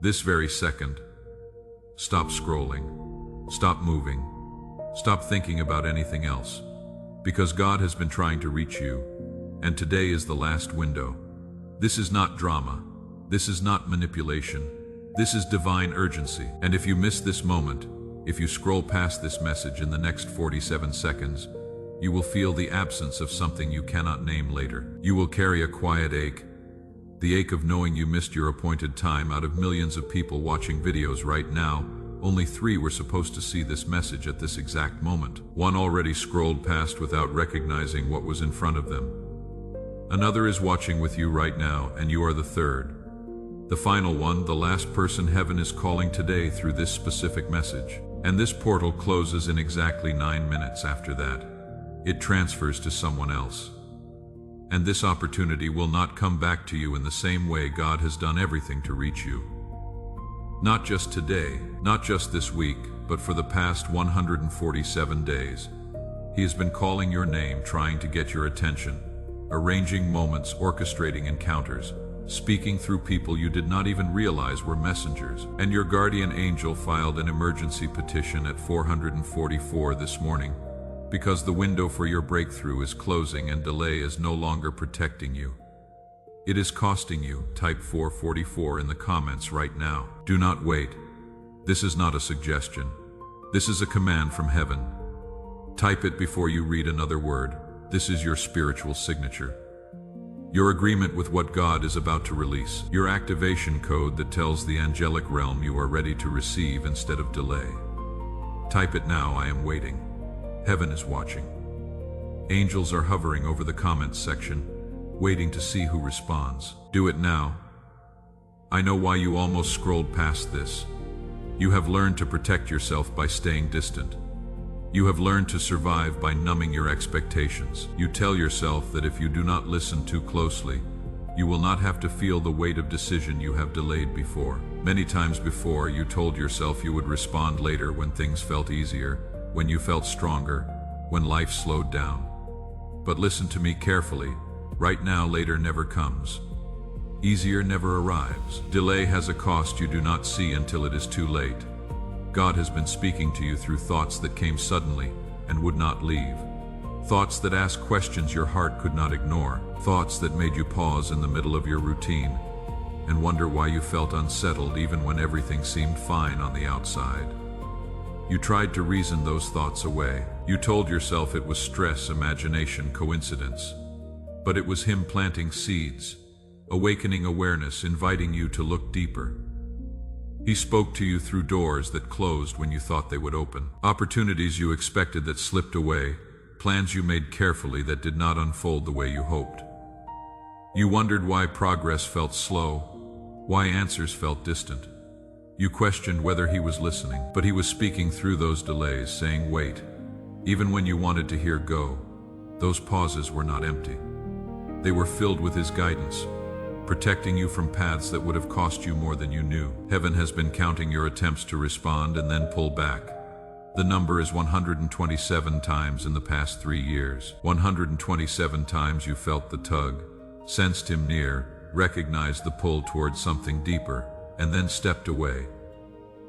This very second. Stop scrolling. Stop moving. Stop thinking about anything else. Because God has been trying to reach you, and today is the last window. This is not drama. This is not manipulation. This is divine urgency. And if you miss this moment, if you scroll past this message in the next 47 seconds, you will feel the absence of something you cannot name later. You will carry a quiet ache, the ache of knowing you missed your appointed time. Out of millions of people watching videos right now, only 3 were supposed to see this message at this exact moment. 1 already scrolled past without recognizing what was in front of them. Another is watching with you right now, and you are the 3rd. The final one, the last person heaven is calling today through this specific message. And this portal closes in exactly 9 minutes after that. It transfers to someone else. And this opportunity will not come back to you in the same way God has done everything to reach you. Not just today, not just this week, but for the past 147 days. He has been calling your name, trying to get your attention, arranging moments, orchestrating encounters, speaking through people you did not even realize were messengers. And your guardian angel filed an emergency petition at 444 this morning, because the window for your breakthrough is closing and delay is no longer protecting you. It is costing you. Type 444 in the comments right now. Do not wait. This is not a suggestion. This is a command from heaven. Type it before you read another word. This is your spiritual signature. Your agreement with what God is about to release. Your activation code that tells the angelic realm you are ready to receive instead of delay. Type it now. I am waiting. Heaven is watching. Angels are hovering over the comments section, waiting to see who responds. Do it now. I know why you almost scrolled past this. You have learned to protect yourself by staying distant. You have learned to survive by numbing your expectations. You tell yourself that if you do not listen too closely, you will not have to feel the weight of decision you have delayed before. Many times before, you told yourself you would respond later when things felt easier, when you felt stronger, when life slowed down. But listen to me carefully. Right now, later never comes. Easier never arrives. Delay has a cost you do not see until it is too late. God has been speaking to you through thoughts that came suddenly and would not leave. Thoughts that ask questions your heart could not ignore. Thoughts that made you pause in the middle of your routine and wonder why you felt unsettled even when everything seemed fine on the outside. You tried to reason those thoughts away. You told yourself it was stress, imagination, coincidence. But it was Him planting seeds, awakening awareness, inviting you to look deeper. He spoke to you through doors that closed when you thought they would open. Opportunities you expected that slipped away. Plans you made carefully that did not unfold the way you hoped. You wondered why progress felt slow, why answers felt distant. You questioned whether He was listening, but He was speaking through those delays, saying, wait. Even when you wanted to hear go, those pauses were not empty. They were filled with His guidance, protecting you from paths that would have cost you more than you knew. Heaven has been counting your attempts to respond and then pull back. The number is 127 times in the past 3 years. 127 times you felt the tug, sensed Him near, recognized the pull towards something deeper, and then stepped away.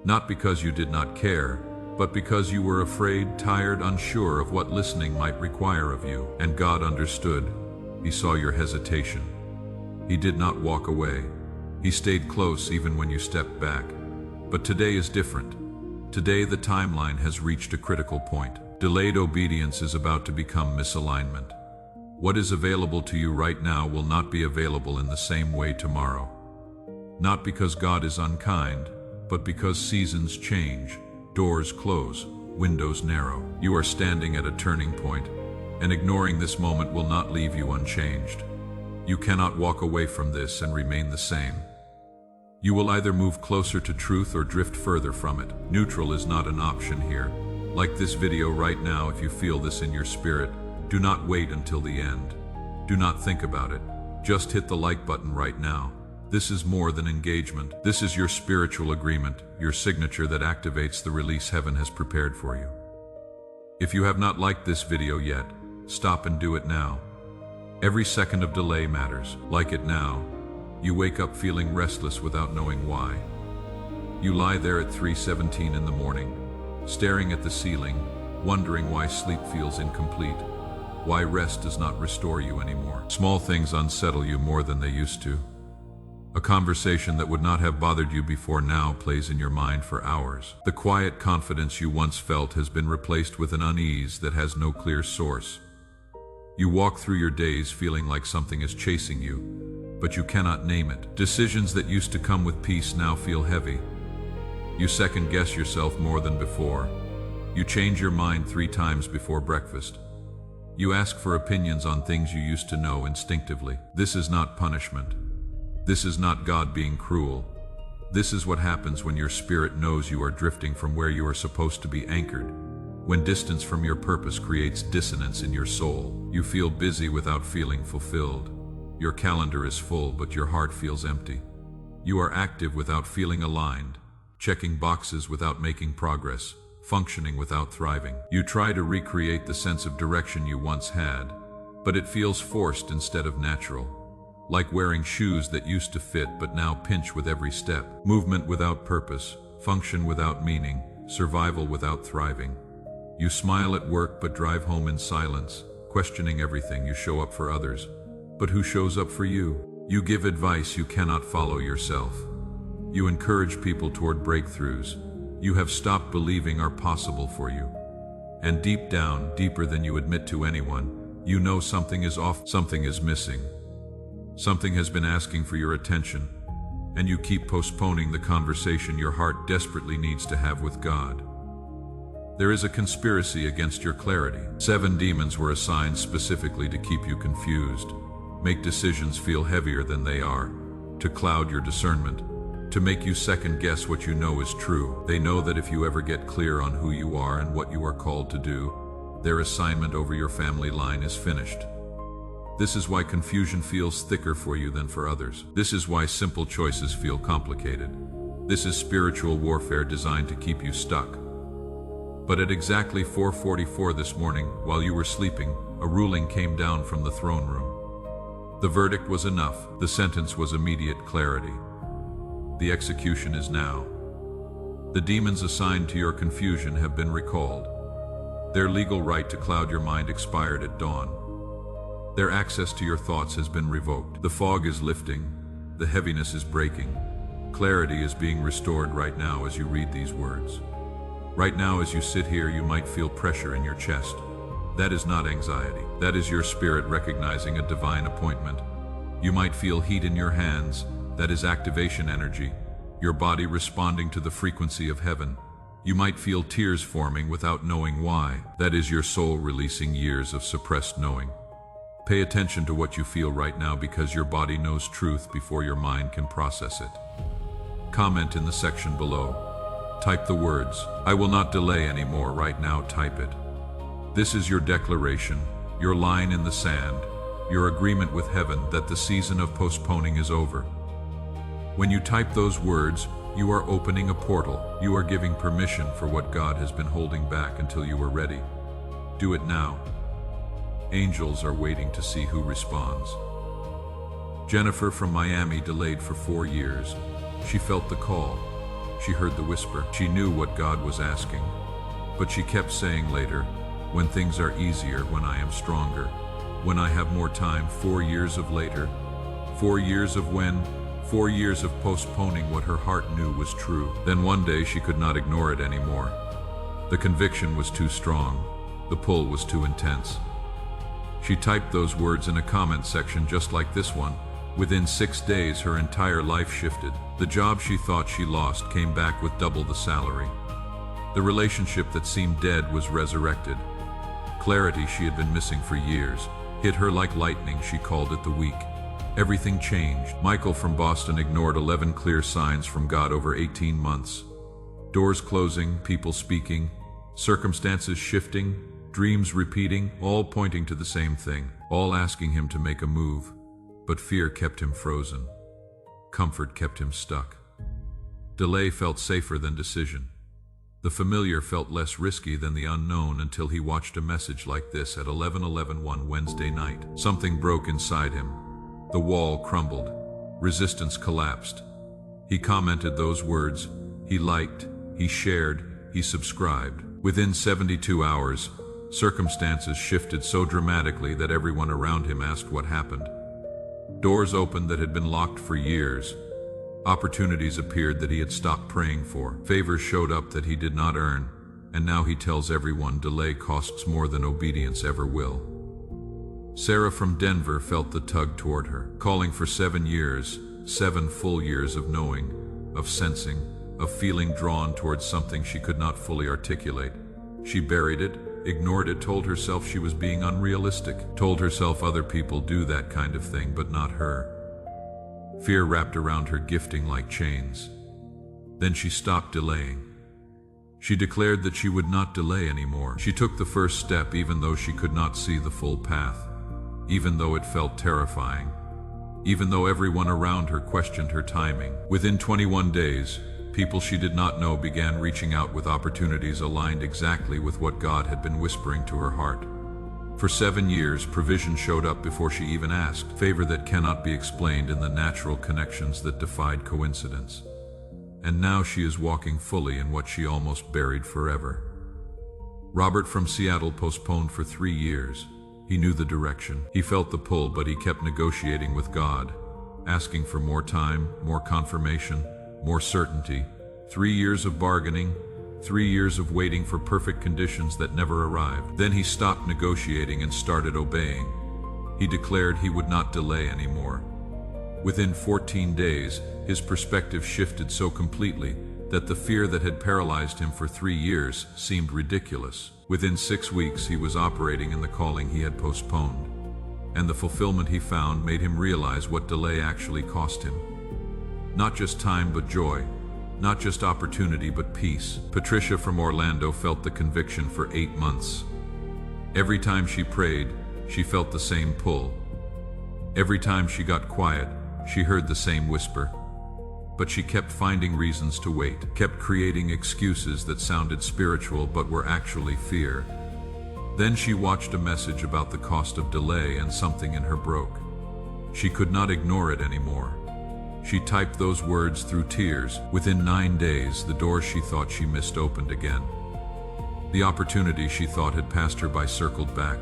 Not because you did not care, but because you were afraid, tired, unsure of what listening might require of you. And God understood. He saw your hesitation. He did not walk away. He stayed close even when you stepped back. But today is different. Today the timeline has reached a critical point. Delayed obedience is about to become misalignment. What is available to you right now will not be available in the same way tomorrow. Not because God is unkind, but because seasons change, doors close, windows narrow. You are standing at a turning point, and ignoring this moment will not leave you unchanged. You cannot walk away from this and remain the same. You will either move closer to truth or drift further from it. Neutral is not an option here. Like this video right now, if you feel this in your spirit, do not wait until the end. Do not think about it. Just hit the like button right now. This is more than engagement. This is your spiritual agreement, your signature that activates the release heaven has prepared for you. If you have not liked this video yet, stop and do it now. Every second of delay matters. Like it now. You wake up feeling restless without knowing why. You lie there at 3:17 in the morning, staring at the ceiling, wondering why sleep feels incomplete, why rest does not restore you anymore. Small things unsettle you more than they used to. A conversation that would not have bothered you before now plays in your mind for hours. The quiet confidence you once felt has been replaced with an unease that has no clear source. You walk through your days feeling like something is chasing you, but you cannot name it. Decisions that used to come with peace now feel heavy. You second guess yourself more than before. You change your mind 3 times before breakfast. You ask for opinions on things you used to know instinctively. This is not punishment. This is not God being cruel. This is what happens when your spirit knows you are drifting from where you are supposed to be anchored. When distance from your purpose creates dissonance in your soul. You feel busy without feeling fulfilled. Your calendar is full, but your heart feels empty. You are active without feeling aligned, checking boxes without making progress, functioning without thriving. You try to recreate the sense of direction you once had, but it feels forced instead of natural. Like wearing shoes that used to fit but now pinch with every step. Movement without purpose, function without meaning, survival without thriving. You smile at work but drive home in silence, questioning everything. You show up for others, but who shows up for you? You give advice you cannot follow yourself. You encourage people toward breakthroughs you have stopped believing are possible for you. And deep down, deeper than you admit to anyone, you know something is off, something is missing. Something has been asking for your attention, and you keep postponing the conversation your heart desperately needs to have with God. There is a conspiracy against your clarity. 7 demons were assigned specifically to keep you confused, make decisions feel heavier than they are, to cloud your discernment, to make you second guess what you know is true. They know that if you ever get clear on who you are and what you are called to do, their assignment over your family line is finished. This is why confusion feels thicker for you than for others. This is why simple choices feel complicated. This is spiritual warfare designed to keep you stuck. But at exactly 4:44 this morning, while you were sleeping, a ruling came down from the throne room. The verdict was enough. The sentence was immediate clarity. The execution is now. The demons assigned to your confusion have been recalled. Their legal right to cloud your mind expired at dawn. Their access to your thoughts has been revoked. The fog is lifting. The heaviness is breaking. Clarity is being restored right now as you read these words. Right now as you sit here, you might feel pressure in your chest. That is not anxiety. That is your spirit recognizing a divine appointment. You might feel heat in your hands. That is activation energy, your body responding to the frequency of heaven. You might feel tears forming without knowing why. That is your soul releasing years of suppressed knowing. Pay attention to what you feel right now, because your body knows truth before your mind can process it. Comment in the section below. Type the words, "I will not delay anymore." Right now, type it. This is your declaration, your line in the sand, your agreement with heaven that the season of postponing is over. When you type those words, you are opening a portal. You are giving permission for what God has been holding back until you are ready. Do it now. Angels are waiting to see who responds. Jennifer from Miami delayed for 4 years. She felt the call. She heard the whisper. She knew what God was asking. But she kept saying later, when things are easier, when I am stronger, when I have more time. 4 years of later. 4 years of when? 4 years of postponing what her heart knew was true. Then one day she could not ignore it anymore. The conviction was too strong. The pull was too intense. She typed those words in a comment section just like this one. Within 6 days, her entire life shifted. The job she thought she lost came back with double the salary. The relationship that seemed dead was resurrected. Clarity she had been missing for years hit her like lightning. She called it the week. Everything changed. Michael from Boston ignored 11 clear signs from God over 18 months. Doors closing, people speaking, circumstances shifting, dreams repeating, all pointing to the same thing, all asking him to make a move. But fear kept him frozen. Comfort kept him stuck. Delay felt safer than decision. The familiar felt less risky than the unknown, until he watched a message like this at 11:11 one Wednesday night. Something broke inside him. The wall crumbled. Resistance collapsed. He commented those words. He liked, he shared, he subscribed. Within 72 hours, circumstances shifted so dramatically that everyone around him asked what happened. Doors opened that had been locked for years. Opportunities appeared that he had stopped praying for. Favors showed up that he did not earn, and now he tells everyone delay costs more than obedience ever will. Sarah from Denver felt the tug toward her, calling for 7 years, 7 full years of knowing, of sensing, of feeling drawn towards something she could not fully articulate. She buried it, ignored it, told herself she was being unrealistic, told herself other people do that kind of thing but not her. Fear wrapped around her gifting like chains. Then she stopped delaying. She declared that she would not delay anymore. She took the first step even though she could not see the full path, even though it felt terrifying, even though everyone around her questioned her timing. Within 21 days, people she did not know began reaching out with opportunities aligned exactly with what God had been whispering to her heart. For 7 years, provision showed up before she even asked, favor that cannot be explained in the natural connections that defied coincidence. And now she is walking fully in what she almost buried forever. Robert from Seattle postponed for 3 years. He knew the direction. He felt the pull, but he kept negotiating with God, asking for more time, more confirmation, more certainty. 3 years of bargaining, 3 years of waiting for perfect conditions that never arrived. Then he stopped negotiating and started obeying. He declared he would not delay anymore. Within 14 days, his perspective shifted so completely that the fear that had paralyzed him for 3 years seemed ridiculous. Within 6 weeks, he was operating in the calling he had postponed, and the fulfillment he found made him realize what delay actually cost him. Not just time, but joy. Not just opportunity, but peace. Patricia from Orlando felt the conviction for 8 months. Every time she prayed, she felt the same pull. Every time she got quiet, she heard the same whisper. But she kept finding reasons to wait, kept creating excuses that sounded spiritual but were actually fear. Then she watched a message about the cost of delay and something in her broke. She could not ignore it anymore. She typed those words through tears. Within 9 days, the door she thought she missed opened again. The opportunity she thought had passed her by circled back,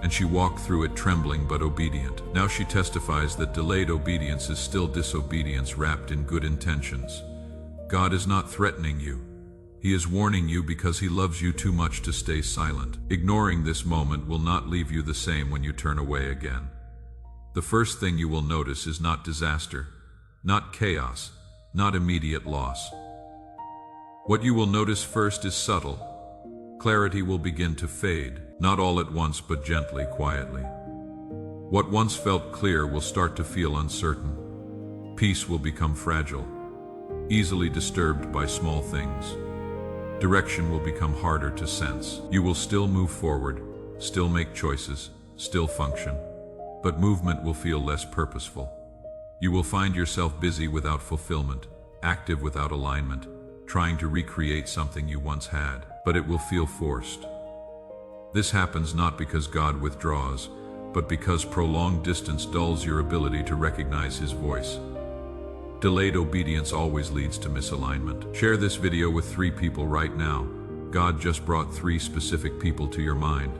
and she walked through it trembling but obedient. Now she testifies that delayed obedience is still disobedience wrapped in good intentions. God is not threatening you. He is warning you because He loves you too much to stay silent. Ignoring this moment will not leave you the same when you turn away again. The first thing you will notice is not disaster, not chaos, not immediate loss. What you will notice first is subtle. Clarity will begin to fade, not all at once but gently, quietly. What once felt clear will start to feel uncertain. Peace will become fragile, easily disturbed by small things. Direction will become harder to sense. You will still move forward, still make choices, still function, but movement will feel less purposeful. You will find yourself busy without fulfillment, active without alignment, trying to recreate something you once had, but it will feel forced. This happens not because God withdraws, but because prolonged distance dulls your ability to recognize His voice. Delayed obedience always leads to misalignment. Share this video with 3 people right now. God just brought 3 specific people to your mind.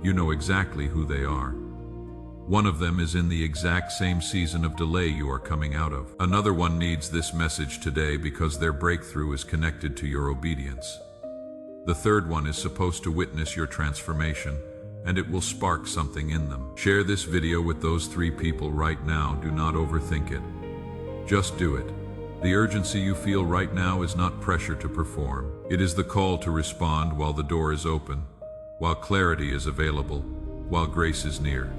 You know exactly who they are. One of them is in the exact same season of delay you are coming out of. Another one needs this message today because their breakthrough is connected to your obedience. The third one is supposed to witness your transformation, and it will spark something in them. Share this video with those 3 people right now. Do not overthink it. Just do it. The urgency you feel right now is not pressure to perform. It is the call to respond while the door is open, while clarity is available, while grace is near.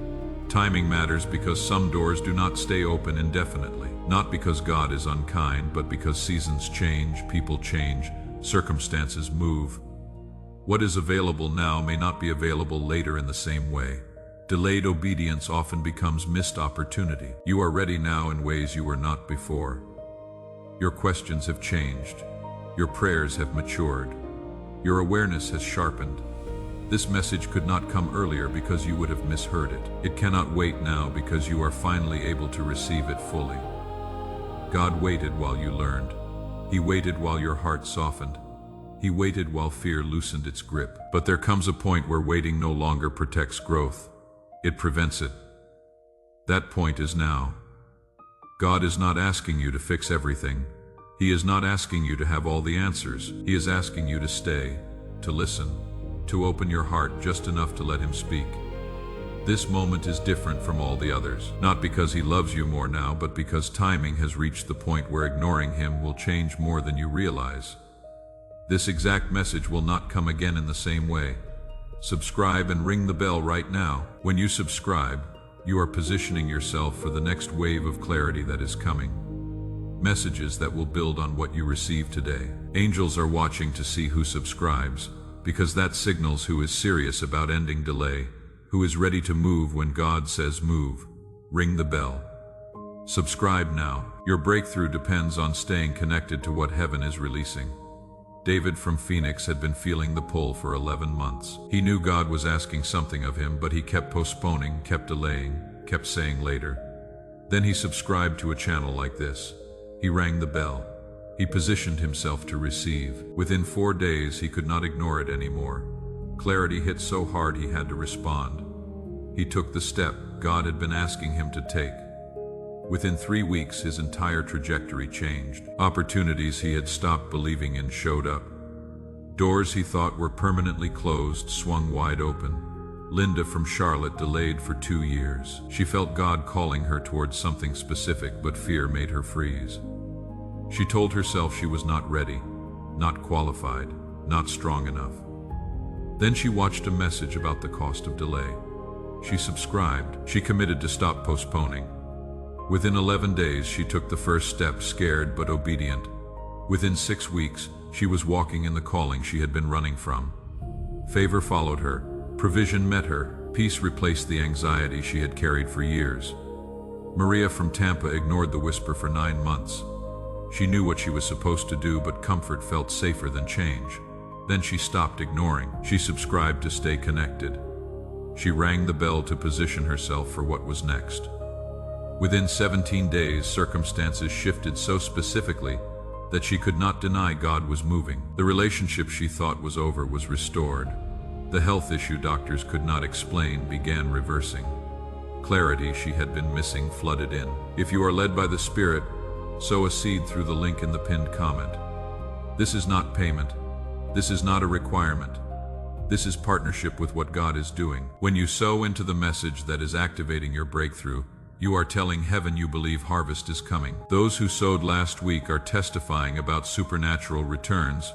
Timing matters because some doors do not stay open indefinitely. Not because God is unkind, but because seasons change, people change, circumstances move. What is available now may not be available later in the same way. Delayed obedience often becomes missed opportunity. You are ready now in ways you were not before. Your questions have changed. Your prayers have matured. Your awareness has sharpened. This message could not come earlier because you would have misheard it. It cannot wait now because you are finally able to receive it fully. God waited while you learned. He waited while your heart softened. He waited while fear loosened its grip. But there comes a point where waiting no longer protects growth. It prevents it. That point is now. God is not asking you to fix everything. He is not asking you to have all the answers. He is asking you to stay, to listen, to open your heart just enough to let Him speak. This moment is different from all the others, not because He loves you more now, but because timing has reached the point where ignoring Him will change more than you realize. This exact message will not come again in the same way. Subscribe and ring the bell right now. When you subscribe, you are positioning yourself for the next wave of clarity that is coming. Messages that will build on what you receive today. Angels are watching to see who subscribes, because that signals who is serious about ending delay, who is ready to move when God says move. Ring the bell. Subscribe now. Your breakthrough depends on staying connected to what heaven is releasing. David from Phoenix had been feeling the pull for 11 months. He knew God was asking something of him, but he kept postponing, kept delaying, kept saying later. Then he subscribed to a channel like this. He rang the bell. He positioned himself to receive. Within 4 days, he could not ignore it anymore. Clarity hit so hard he had to respond. He took the step God had been asking him to take. Within 3 weeks, his entire trajectory changed. Opportunities he had stopped believing in showed up. Doors he thought were permanently closed swung wide open. Linda from Charlotte delayed for 2 years. She felt God calling her towards something specific, but fear made her freeze. She told herself she was not ready, not qualified, not strong enough. Then she watched a message about the cost of delay. She subscribed. She committed to stop postponing. Within 11 days, she took the first step, scared but obedient. Within 6 weeks, she was walking in the calling she had been running from. Favor followed her. Provision met her. Peace replaced the anxiety she had carried for years. Maria from Tampa ignored the whisper for 9 months. She knew what she was supposed to do, but comfort felt safer than change. Then she stopped ignoring. She subscribed to stay connected. She rang the bell to position herself for what was next. Within 17 days, circumstances shifted so specifically that she could not deny God was moving. The relationship she thought was over was restored. The health issue doctors could not explain began reversing. Clarity she had been missing flooded in. If you are led by the Spirit, sow a seed through the link in the pinned comment. This is not payment. This is not a requirement. This is partnership with what God is doing. When you sow into the message that is activating your breakthrough, you are telling heaven you believe harvest is coming. Those who sowed last week are testifying about supernatural returns,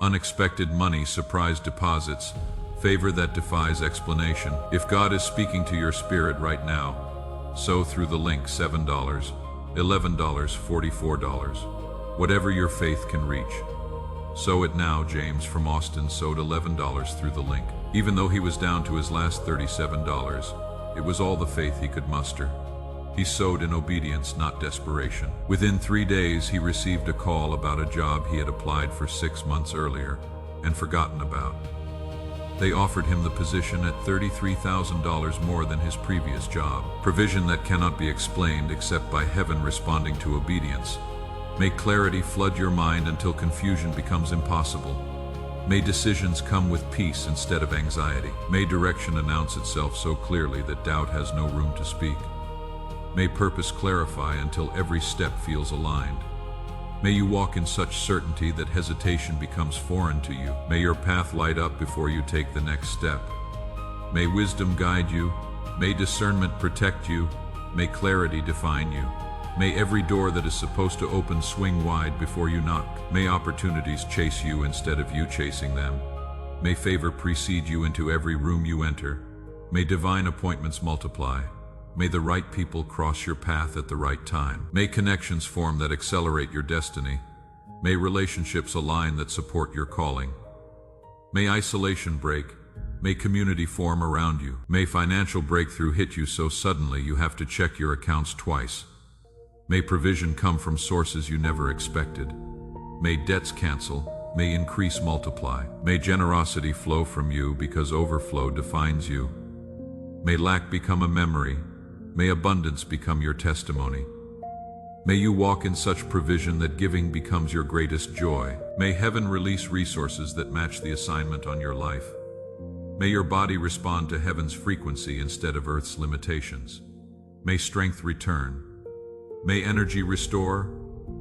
unexpected money, surprise deposits, favor that defies explanation. If God is speaking to your spirit right now, sow through the link. $7, $11, $44. Whatever your faith can reach. Sow it now. James from Austin sowed $11 through the link. Even though he was down to his last $37, it was all the faith he could muster. He sowed in obedience, not desperation. Within 3 days, he received a call about a job he had applied for 6 months earlier and forgotten about. They offered him the position at $33,000 more than his previous job. Provision that cannot be explained except by heaven responding to obedience. May clarity flood your mind until confusion becomes impossible. May decisions come with peace instead of anxiety. May direction announce itself so clearly that doubt has no room to speak. May purpose clarify until every step feels aligned. May you walk in such certainty that hesitation becomes foreign to you. May your path light up before you take the next step. May wisdom guide you. May discernment protect you. May clarity define you. May every door that is supposed to open swing wide before you knock. May opportunities chase you instead of you chasing them. May favor precede you into every room you enter. May divine appointments multiply. May the right people cross your path at the right time. May connections form that accelerate your destiny. May relationships align that support your calling. May isolation break. May community form around you. May financial breakthrough hit you so suddenly you have to check your accounts twice. May provision come from sources you never expected. May debts cancel. May increase multiply. May generosity flow from you because overflow defines you. May lack become a memory. May abundance become your testimony. May you walk in such provision that giving becomes your greatest joy. May heaven release resources that match the assignment on your life. May your body respond to heaven's frequency instead of earth's limitations. May strength return. May energy restore.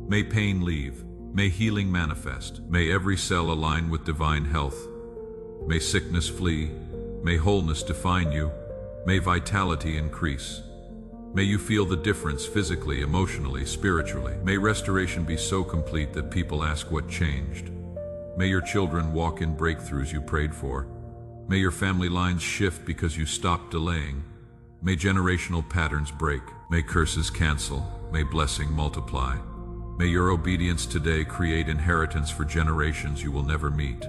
May pain leave. May healing manifest. May every cell align with divine health. May sickness flee. May wholeness define you. May vitality increase. May you feel the difference physically, emotionally, spiritually. May restoration be so complete that people ask what changed. May your children walk in breakthroughs you prayed for. May your family lines shift because you stopped delaying. May generational patterns break. May curses cancel. May blessing multiply. May your obedience today create inheritance for generations you will never meet.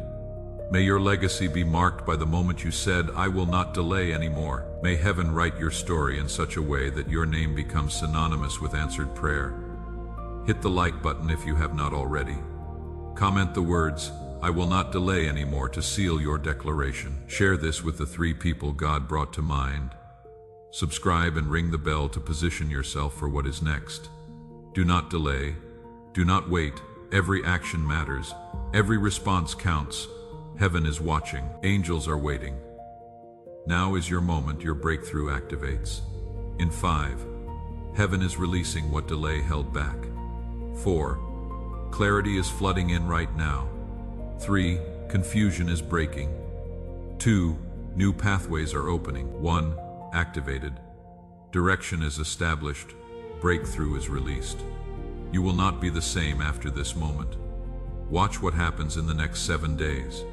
May your legacy be marked by the moment you said, "I will not delay anymore." May heaven write your story in such a way that your name becomes synonymous with answered prayer. Hit the like button if you have not already. Comment the words, "I will not delay anymore," to seal your declaration. Share this with the 3 people God brought to mind. Subscribe and ring the bell to position yourself for what is next. Do not delay. Do not wait. Every action matters. Every response counts. Heaven is watching. Angels are waiting. Now is your moment your breakthrough activates. In 5, heaven is releasing what delay held back. 4, clarity is flooding in right now. 3, confusion is breaking. 2, new pathways are opening. 1, activated. Direction is established. Breakthrough is released. You will not be the same after this moment. Watch what happens in the next 7 days.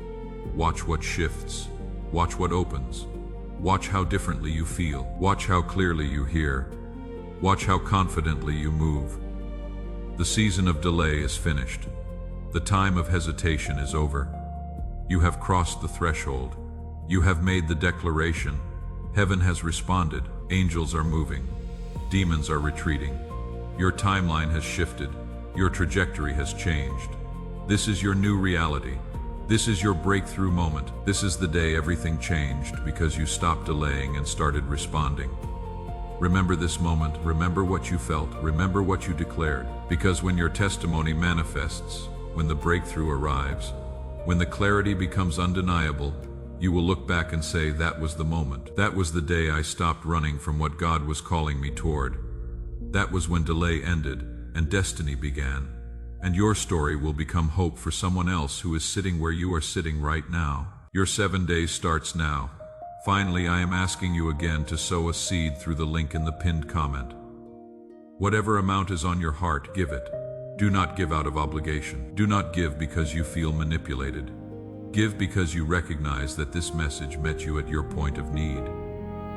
Watch what shifts. Watch what opens. Watch how differently you feel. Watch how clearly you hear. Watch how confidently you move. The season of delay is finished. The time of hesitation is over. You have crossed the threshold. You have made the declaration. Heaven has responded. Angels are moving. Demons are retreating. Your timeline has shifted. Your trajectory has changed. This is your new reality. This is your breakthrough moment. This is the day everything changed because you stopped delaying and started responding. Remember this moment. Remember what you felt. Remember what you declared. Because when your testimony manifests, when the breakthrough arrives, when the clarity becomes undeniable, you will look back and say, "That was the moment. That was the day I stopped running from what God was calling me toward. That was when delay ended and destiny began." And your story will become hope for someone else who is sitting where you are sitting right now. Your 7 days starts now. Finally, I am asking you again to sow a seed through the link in the pinned comment. Whatever amount is on your heart, give it. Do not give out of obligation. Do not give because you feel manipulated. Give because you recognize that this message met you at your point of need.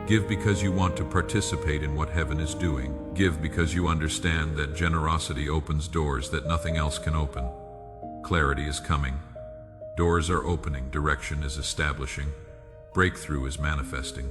Give because you want to participate in what heaven is doing. Give because you understand that generosity opens doors that nothing else can open. Clarity is coming. Doors are opening. Direction is establishing. Breakthrough is manifesting.